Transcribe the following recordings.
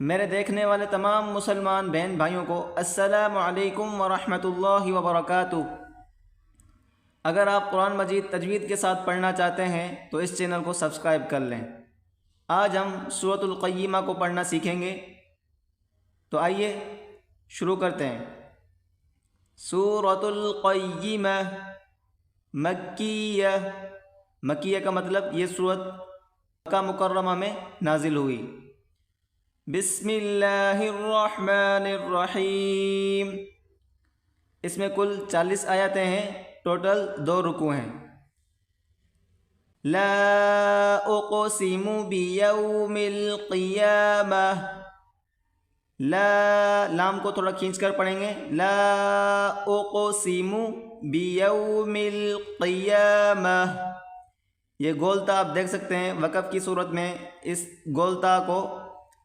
میرے دیکھنے والے تمام مسلمان بہن بھائیوں کو السلام علیکم ورحمۃ اللہ وبرکاتہ۔ اگر آپ قرآن مجید تجوید کے ساتھ پڑھنا چاہتے ہیں تو اس چینل کو سبسکرائب کر لیں۔ آج ہم سورۃ القیمہ کو پڑھنا سیکھیں گے، تو آئیے شروع کرتے ہیں۔ سورۃ القیمہ مکیہ، مکیہ کا مطلب یہ سورت مکہ مکرمہ میں نازل ہوئی۔ بسم اللہ الرحمن الرحیم، اس میں کل 40 آیتیں ہیں، ٹوٹل 2 رکوع ہیں۔ لا اقسم بیوم القیامہ، لا لام کو تھوڑا کھینچ کر پڑھیں گے، لا اقسم بیوم القیامہ۔ یہ گولتا آپ دیکھ سکتے ہیں، وقف کی صورت میں اس گولتا کو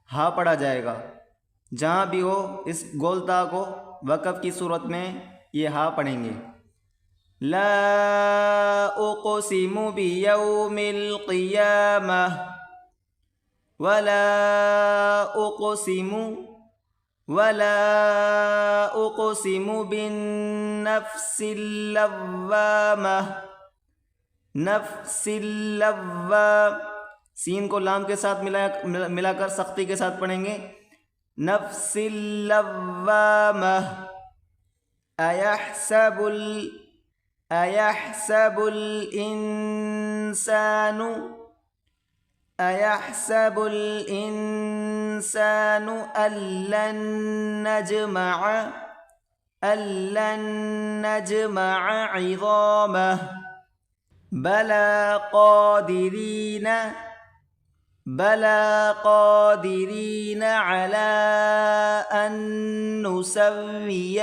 ہا پڑھا جائے گا، جہاں بھی ہو اس گولتا کو وقف کی صورت میں یہ ہا پڑھیں گے۔ لا اقسم بیوم القیامہ ولا اقسم بالنفس اللوامہ، نفس اللوامہ، سین کو لام کے ساتھ ملا کر سختی کے ساتھ پڑھیں گے، نفس اللوامہ۔ ایحسب الانسان أَلَّن نجمع عظامہ، بلا قادرین على أن نسوي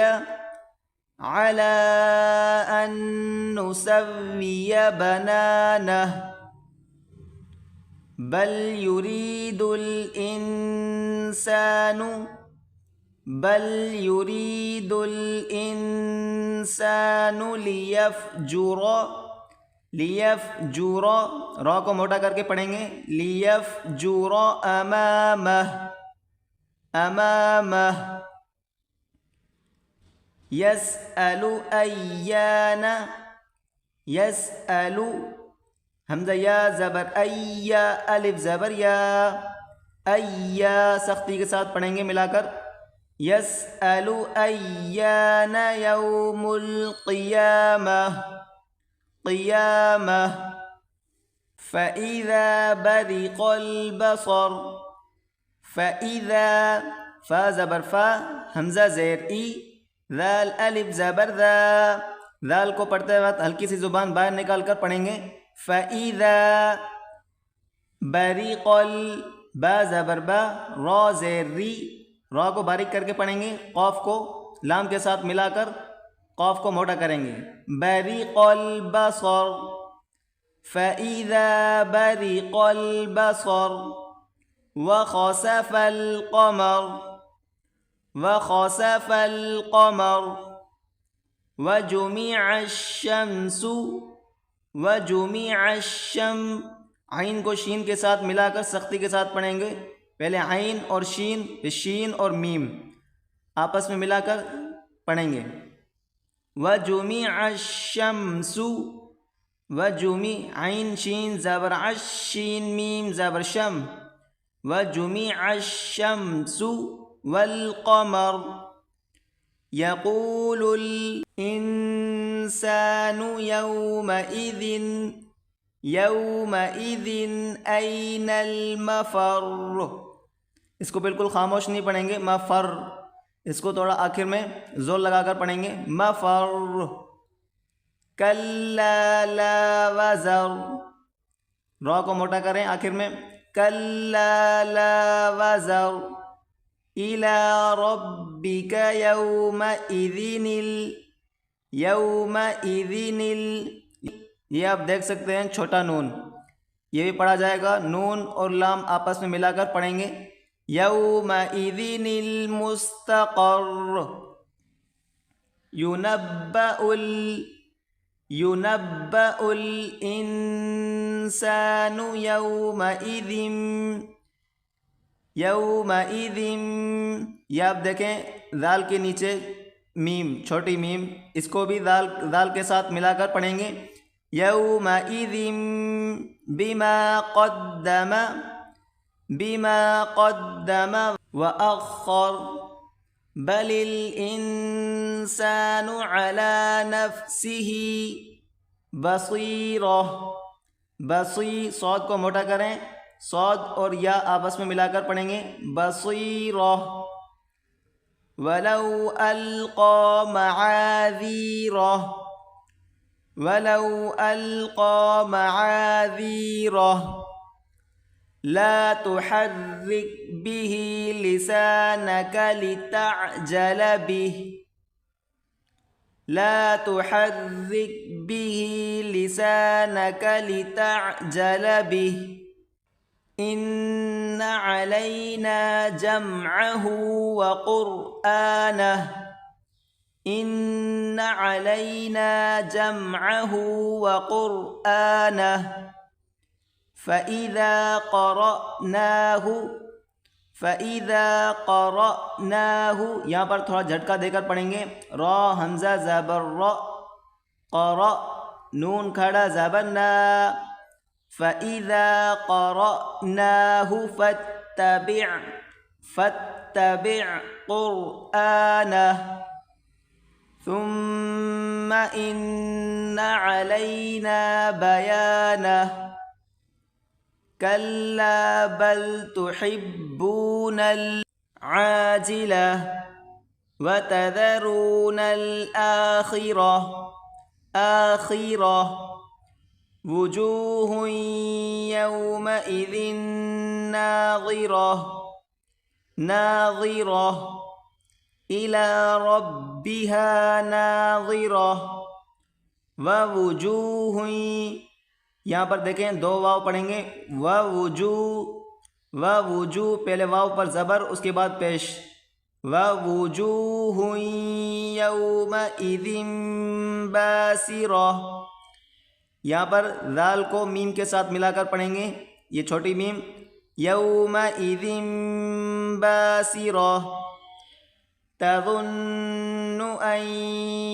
بنانہ، بل يريد الإنسان لیفجر، را کو موٹا کر کے پڑھیں گے، لیفجر امامہ۔ یسأل حمزہ یا زبر ایا، الف زبر یا، ایا سختی کے ساتھ پڑھیں گے ملا کر، یسأل ایان یوم القیامہ، قیامہ۔ فإذا برق البصر، فإذا، فا زبر فا، حمزہ زیر ای، ذال الف زبر ذا، ذال کو پڑھتے وقت ہلکی سی زبان باہر نکال کر پڑھیں گے، فإذا برق با زبر با، را زیر ری، را کو باریک کر کے پڑھیں گے، قاف کو لام کے ساتھ ملا کر قاف کو موٹا کریں گے، برق البصر، فإذا برق البصر، وخسف القمر، وجمع الشمس، عین کو شین کے ساتھ ملا کر سختی کے ساتھ پڑھیں گے، پہلے عین اور شین، پھر شین اور میم آپس میں ملا کر پڑھیں گے، وجمع الشمس، وجمع عین شین زبر عش، شین میم زبر شم، وجمع الشمس والقمر، یقول الانسان یومئذ این المفر، اس کو بالکل خاموش نہیں پڑھیں گے، مفر، اس کو تھوڑا آخر میں زور لگا کر پڑھیں گے، مفر، کلا لا وزر، را کو موٹا کریں آخر میں، کلا لا وزر، الی ربک یومئذ، یہ آپ دیکھ سکتے ہیں چھوٹا نون، یہ بھی پڑھا جائے گا، نون اور لام آپس میں ملا کر پڑھیں گے، یومئذ المستقر، ينبأ الإنسان يومئذ، یومئذ، یہ آپ دیکھیں ذال کے نیچے میم، چھوٹی میم، اس کو بھی ذال کے ساتھ ملا کر پڑھیں گے. یومئذ بما قدم وأخر بل الإنسان على نفسه بصیرہ. صاد کو موٹا کریں، صاد اور یا آپس میں ملا کر پڑھیں گے بصیرہ. ولو القى معاذیرہ، لا تحرك به لسانك لتعجل به، إن علينا جمعه وقرآنه فإذا قرأناه، یہاں پر تھوڑا جھٹکا دے کر پڑھیں گے. را حمزہ زبر را، قرأ نون کھڑا زبر نا. فإذا قرأناه فاتبع قرآنه ثم إن علينا بيانه كلا بل تحبون العاجلة وتذرون الآخرة وجوه يومئذ ناظرة إلى ربها ناظرة. ووجوه، یہاں پر دیکھیں دو واو پڑھیں گے. ووجوہ پہلے واو پر زبر، اس کے بعد پیش. ووجوہ یومئذ باسرہ، یہاں پر ذال کو میم کے ساتھ ملا کر پڑھیں گے، یہ چھوٹی میم. یومئذ باسرہ تظن ان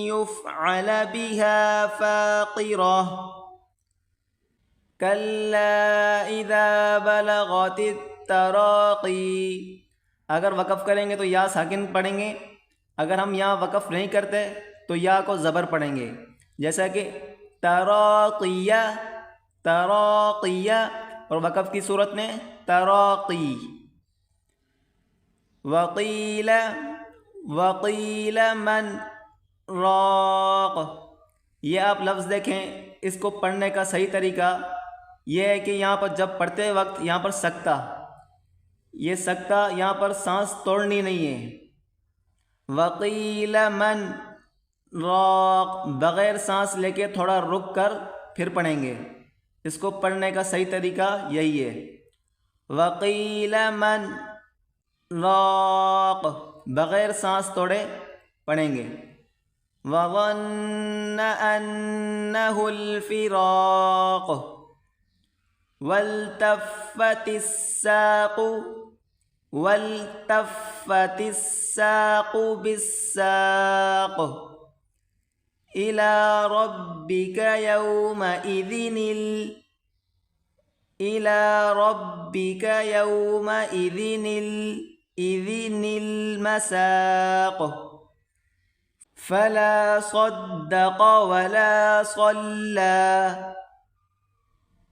يفعل بها فاقرہ کلا اذا بلغت التراقی. اگر وقف کریں گے تو یا ساکن پڑھیں گے، اگر ہم یہاں وقف نہیں کرتے تو یا کو زبر پڑھیں گے، جیسا کہ تراقیہ، اور وقف کی صورت میں تراقی. وقیل من راق، یہ آپ لفظ دیکھیں، اس کو پڑھنے کا صحیح طریقہ یہ ہے کہ یہاں پر جب پڑھتے وقت یہاں پر سکتہ، یہ سکتہ یہاں پر سانس توڑنی نہیں ہے. وقیل من راق، بغیر سانس لے کے تھوڑا رک کر پھر پڑھیں گے. اس کو پڑھنے کا صحیح طریقہ یہی ہے. وقیل من راق، بغیر سانس توڑے پڑھیں گے. وظن أنه الفراق والتفت الساق بالساق إلى ربك يومئذ المساق. فلا صدق ولا صلى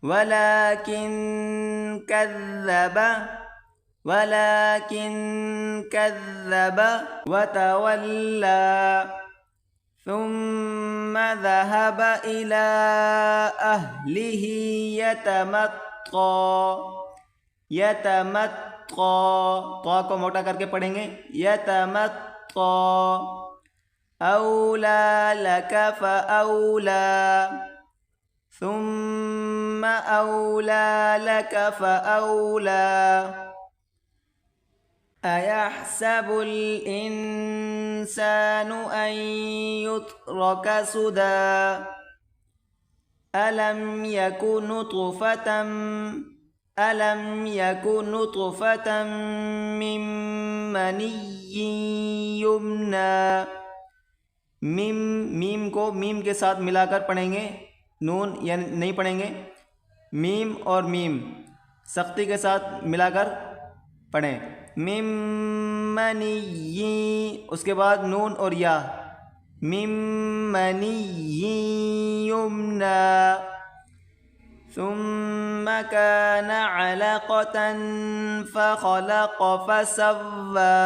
ولكن كذب وتولى ثم ذهب إلى أهله يتمطى. تو کو موٹا کر کے پڑھیں گے يتمطى. أولى لك فأولى ثم أولى لك فأولى. أيحسب الإنسان أن يترك سدى ألم يك نطفة ألم يكن نطفة من مني يمنى. میم کو میم کے ساتھ ملا کر پڑھیں گے، نون یعنی نہیں پڑھیں گے. میم اور میم سختی کے ساتھ ملا کر پڑھیں. مم منی، اس کے بعد نون اور یا. مم منی یمنی. ثم كان علقة فخلق فسوى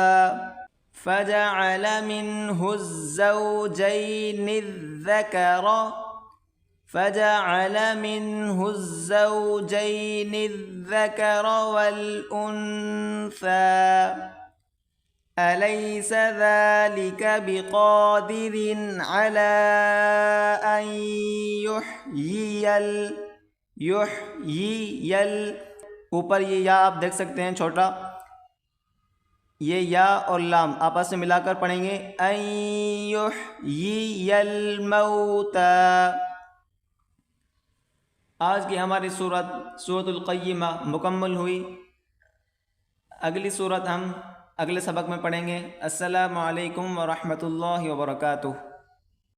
فجعل منه الزوجين الذكر والأنثى أليس ذلك بقادر على أن يحيي اوپر یہ یا آپ دیکھ سکتے ہیں چھوٹا، یہ یا اور لام آپس میں ملا کر پڑھیں گے. ان یحیی الموتى. آج کی ہماری سورۃ القیمہ مکمل ہوئی. اگلی سورت ہم اگلے سبق میں پڑھیں گے. السلام علیکم ورحمۃ اللہ وبرکاتہ.